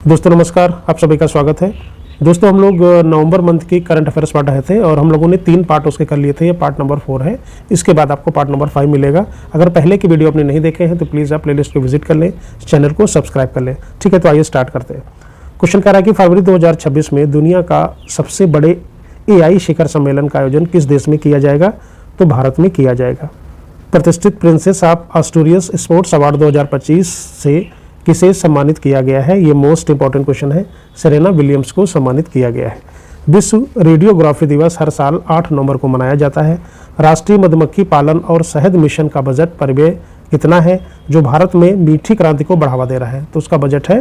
दोस्तों नमस्कार, आप सभी का स्वागत है। दोस्तों हम लोग नवंबर मंथ की करंट अफेयर्स पढ़ रहे थे और हम लोगों ने 3 पार्ट उसके कर लिए थे। ये पार्ट नंबर 4 है। इसके बाद आपको पार्ट नंबर 5 मिलेगा। अगर पहले की वीडियो आपने नहीं देखे हैं तो प्लीज़ आप प्लेलिस्ट को विजिट कर लें, चैनल को सब्सक्राइब कर लें। ठीक है, तो आइए स्टार्ट करते हैं। क्वेश्चन कह रहा है कि फरवरी 2026 में दुनिया का सबसे बड़े AI शिखर सम्मेलन का आयोजन किस देश में किया जाएगा? तो भारत में किया जाएगा। प्रतिष्ठित princess of Asturias sports award 2025 से किसे सम्मानित किया गया है? ये मोस्ट इंपॉर्टेंट क्वेश्चन है। सेरेना विलियम्स को सम्मानित किया गया है। विश्व रेडियोग्राफी दिवस हर साल 8 नवंबर को मनाया जाता है। राष्ट्रीय मधुमक्खी पालन और शहद मिशन का बजट परिव्यय कितना है, जो भारत में मीठी क्रांति को बढ़ावा दे रहा है? तो उसका बजट है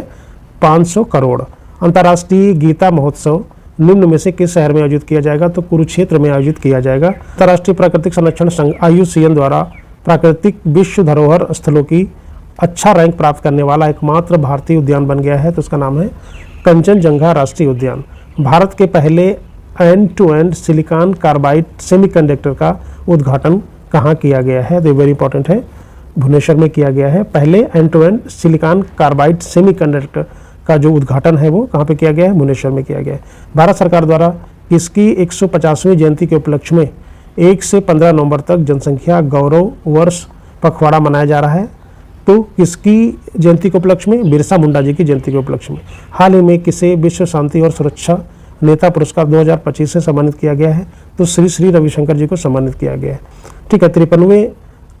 500 करोड़। अंतर्राष्ट्रीय गीता महोत्सव निम्न में से किस शहर में आयोजित किया जाएगा? तो कुरुक्षेत्र में आयोजित किया जाएगा। अंतर्राष्ट्रीय प्राकृतिक संरक्षण संघ IUCN द्वारा प्राकृतिक विश्व धरोहर स्थलों की अच्छा रैंक प्राप्त करने वाला एकमात्र भारतीय उद्यान बन गया है। तो उसका नाम है कंचनजंगा राष्ट्रीय उद्यान। भारत के पहले end to end silicon carbide semiconductor का उद्घाटन कहाँ किया गया है? तो वेरी इंपॉर्टेंट है, भुवनेश्वर में किया गया है। पहले end to end silicon carbide semiconductor का जो उद्घाटन है वो कहाँ पे किया गया है? भुवनेश्वर में किया गया है। भारत सरकार द्वारा इसकी 150वीं जयंती के उपलक्ष्य में 1 से 15 नवंबर तक जनसंख्या गौरव वर्ष पखवाड़ा मनाया जा रहा है। तो किसकी जयंती के उपलक्ष्य में? बिरसा मुंडा जी की जयंती के उपलक्ष्य में। हाल ही में किसे विश्व शांति और सुरक्षा नेता पुरस्कार 2025 से सम्मानित किया गया है? तो श्री श्री रविशंकर जी को सम्मानित किया गया है। ठीक है, 53वें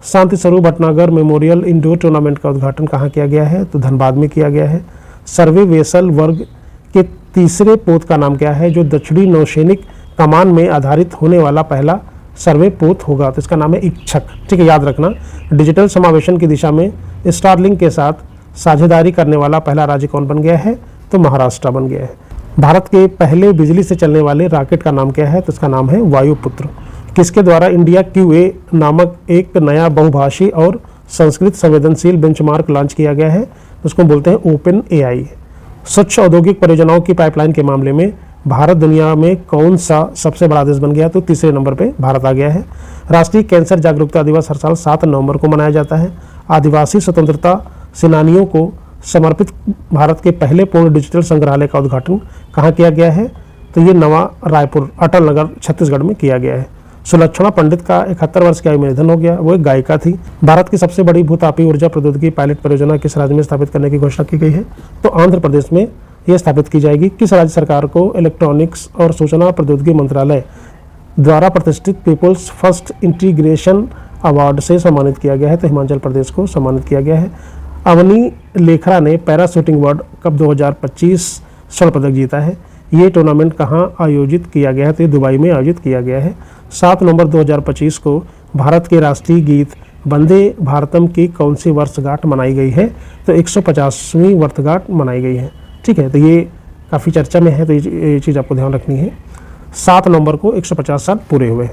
Shanti Swarup Bhatnagar memorial indoor tournament का उद्घाटन कहाँ किया गया है? तो धनबाद में किया गया है। सर्वे वेसल वर्ग के तीसरे पोत का नाम क्या है, जो दक्षिणी नौसैनिक कमान में आधारित होने वाला पहला सर्वे पोत होगा? तो इसका नाम है इच्छक। ठीक है, याद रखना। डिजिटल समावेशन की दिशा में स्टारलिंक के साथ साझेदारी करने वाला पहला राज्य कौन बन गया है? तो महाराष्ट्र बन गया है। भारत के पहले बिजली से चलने वाले रॉकेट का नाम क्या है? तो इसका नाम है वायुपुत्र। किसके द्वारा इंडिया QA नामक एक नया बहुभाषी और संस्कृत संवेदनशील बेंचमार्क लॉन्च किया गया है? उसको बोलते हैं ओपन AI। स्वच्छ औद्योगिक परियोजनाओं की पाइपलाइन के मामले में भारत दुनिया में कौन सा सबसे बड़ा देश बन गया? तो तीसरे नंबर पे भारत आ गया है। राष्ट्रीय कैंसर जागरूकता दिवस हर साल 7 नवंबर को मनाया जाता है। आदिवासी स्वतंत्रता सेनानियों को समर्पित भारत के पहले पूर्ण डिजिटल संग्रहालय का उद्घाटन कहाँ किया गया है? तो ये नवा रायपुर अटल नगर छत्तीसगढ़ में किया गया है। सुलक्षणा पंडित का 71 वर्ष की आयु में निधन हो गया। वो एक गायिका थी। भारत की सबसे बड़ी भूतापीय ऊर्जा प्रौद्योगिकी पायलट परियोजना किस राज्य में स्थापित करने की घोषणा की गई है? तो आंध्र प्रदेश में यह स्थापित की जाएगी। किस राज्य सरकार को इलेक्ट्रॉनिक्स और सूचना प्रौद्योगिकी मंत्रालय द्वारा प्रतिष्ठित पीपुल्स फर्स्ट इंटीग्रेशन अवार्ड से सम्मानित किया गया है? तो हिमाचल प्रदेश को सम्मानित किया गया है। अवनी लेखरा ने पैरा शूटिंग वर्ल्ड कप 2025 स्वर्ण पदक जीता है। ये टूर्नामेंट कहाँ आयोजित किया गया है? तो दुबई में आयोजित किया गया है। 7 नवंबर 2025 को भारत के राष्ट्रीय गीत वंदे भारतम की कौन सी वर्षगांठ मनाई गई है? तो 150वीं वर्षगांठ मनाई गई है। ठीक है, तो ये काफ़ी चर्चा में है, तो ये चीज़ आपको ध्यान रखनी है। 7 नवंबर को 150 साल पूरे हुए।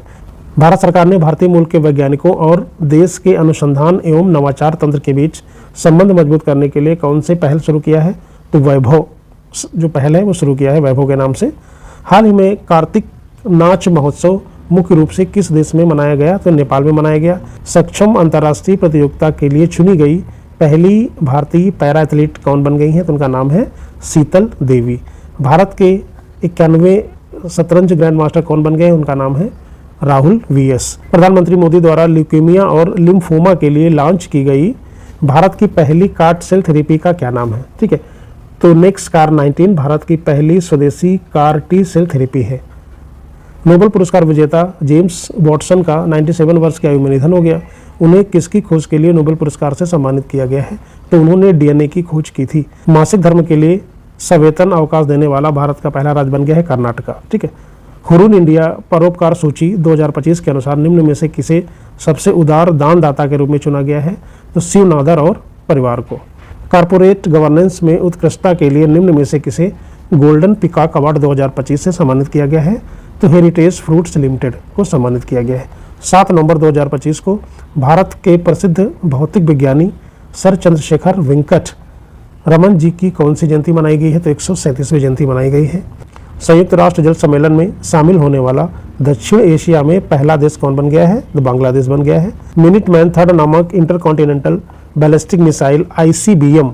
भारत सरकार ने भारतीय मूल के वैज्ञानिकों और देश के अनुसंधान एवं नवाचार तंत्र के बीच संबंध मजबूत करने के लिए कौन से पहल शुरू किया है? तो वैभव जो पहल है वो शुरू किया है, वैभव के नाम से। हाल ही में कार्तिक नाच महोत्सव मुख्य रूप से किस देश में मनाया गया? तो नेपाल में मनाया गया। सक्षम अंतर्राष्ट्रीय प्रतियोगिता के लिए चुनी गई पहली भारतीय पैरा एथलीट कौन बन गई है? तो उनका नाम है शीतल देवी। भारत के 91वें शतरंज ग्रैंड मास्टर कौन बन गए? उनका नाम है राहुल VS। प्रधानमंत्री मोदी द्वारा ल्यूकेमिया और लिम्फोमा के लिए लॉन्च की गई भारत की पहली कार्ड सेल थेरेपी का क्या नाम है? ठीक है, तो नेक्स्ट कार 19 भारत की पहली स्वदेशी कार T सेल थेरेपी है। नोबेल पुरस्कार विजेता जेम्स वॉटसन का 97 वर्ष की आयु में निधन हो गया। उन्हें किसकी खोज के लिए नोबेल पुरस्कार से सम्मानित किया गया है? तो उन्होंने DNA की खोज की थी। मासिक धर्म के लिए सवेतन अवकाश देने वाला भारत का पहला राज्य बन गया है कर्नाटका। ठीक है, हुरून इंडिया परोपकार सूची 2025 के अनुसार निम्न में से किसे सबसे उदार दानदाता के रूप में चुना गया है? तो शिवनादर और परिवार को। कॉर्पोरेट गवर्नेंस में उत्कृष्टता के लिए निम्न में से किसे गोल्डन पिकॉक अवार्ड 2025 से सम्मानित किया गया है? तो हेरिटेज फ्रूट्स लिमिटेड को सम्मानित किया गया है। 7 नवंबर 2025 को भारत के प्रसिद्ध भौतिक विज्ञानी सर चंद्रशेखर वेंकट रमन जी की कौन सी जयंती मनाई गई है? तो 137वीं जयंती मनाई गई है। संयुक्त राष्ट्र जल सम्मेलन में शामिल होने वाला दक्षिण एशिया में पहला देश कौन बन गया है? तो बांग्लादेश बन गया है। मिनिटमैन थर्ड नामक इंटरकॉन्टिनेंटल बैलिस्टिक मिसाइल ICBM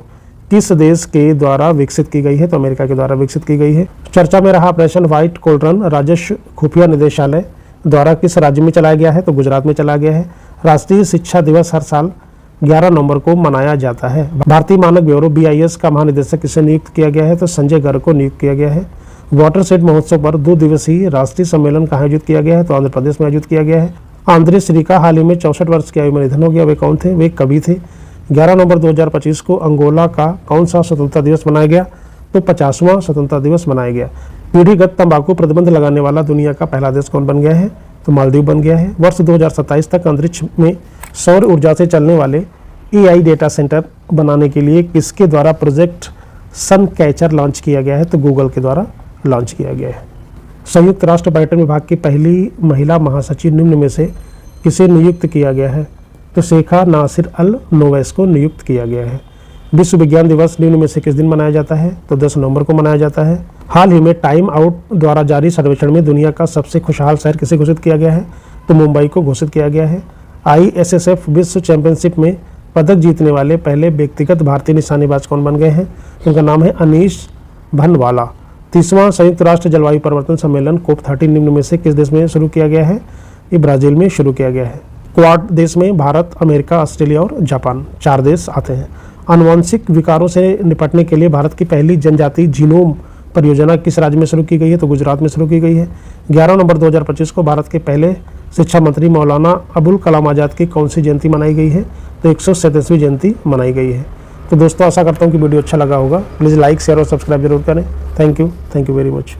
किस देश के द्वारा विकसित की गई है? तो अमेरिका के द्वारा विकसित की गई है। चर्चा में रहा ऑपरेशन व्हाइट कोलरन राजस्व खुफिया निदेशालय द्वारा किस राज्य में चलाया गया है? तो गुजरात में चला गया है। राष्ट्रीय शिक्षा दिवस हर साल 11 नवंबर को मनाया जाता है। भारतीय मानक ब्यूरो BIS का महानिदेशक किसे नियुक्त किया गया है? तो संजय गर्ग को नियुक्त किया गया है। वाटरशेड महोत्सव पर 2 दिवसीय राष्ट्रीय सम्मेलन कहाँ आयोजित किया गया है? तो आंध्र प्रदेश में आयोजित किया गया है। आंद्रे श्री का हाल ही में 64 वर्ष की आयु में निधन हो गया। वे कौन थे? वे कवि थे। 11 नवंबर 2025 को अंगोला का कौन सा स्वतंत्रता दिवस मनाया गया? तो 50वां स्वतंत्रता दिवस मनाया गया। पीढ़ीगत तंबाकू प्रतिबंध लगाने वाला दुनिया का पहला देश कौन बन गया है? तो मालदीव बन गया है। वर्ष 2027 तक अंतरिक्ष में सौर ऊर्जा से चलने वाले AI डेटा सेंटर बनाने के लिए किसके द्वारा प्रोजेक्ट सन कैचर लॉन्च किया गया है? तो गूगल के द्वारा लॉन्च किया गया है। संयुक्त राष्ट्र पर्यटन विभाग की पहली महिला महासचिव निम्न में से किसे नियुक्त किया गया है? तो शेखा नासिर अल नोवैस को नियुक्त किया गया है। विश्व विज्ञान दिवस निम्न में से किस दिन मनाया जाता है? तो 10 नवंबर को मनाया जाता है। हाल ही में टाइम आउट द्वारा जारी सर्वेक्षण में दुनिया का सबसे खुशहाल शहर किसे घोषित किया गया है? तो मुंबई को घोषित किया गया है। ISSF विश्व चैंपियनशिप में पदक जीतने वाले पहले व्यक्तिगत भारतीय निशानेबाज कौन बन गए हैं? उनका नाम है अनीश भनवाला। 30वां संयुक्त राष्ट्र जलवायु परिवर्तन सम्मेलन COP30 निम्न में से किस देश में शुरू किया गया है? ये ब्राजील में शुरू किया गया है। क्वाड देश में भारत, अमेरिका, ऑस्ट्रेलिया और जापान 4 देश आते हैं। आनुवंशिक विकारों से निपटने के लिए भारत की पहली जनजाति जीनोम परियोजना किस राज्य में शुरू की गई है? तो गुजरात में शुरू की गई है। 11 नवंबर 2025 को भारत के पहले शिक्षा मंत्री मौलाना अबुल कलाम आज़ाद की कौन सी जयंती मनाई गई है? तो 137वीं जयंती मनाई गई है। तो दोस्तों आशा करता हूँ कि वीडियो अच्छा लगा होगा। प्लीज़ लाइक, शेयर और सब्सक्राइब जरूर करें। Thank you very much.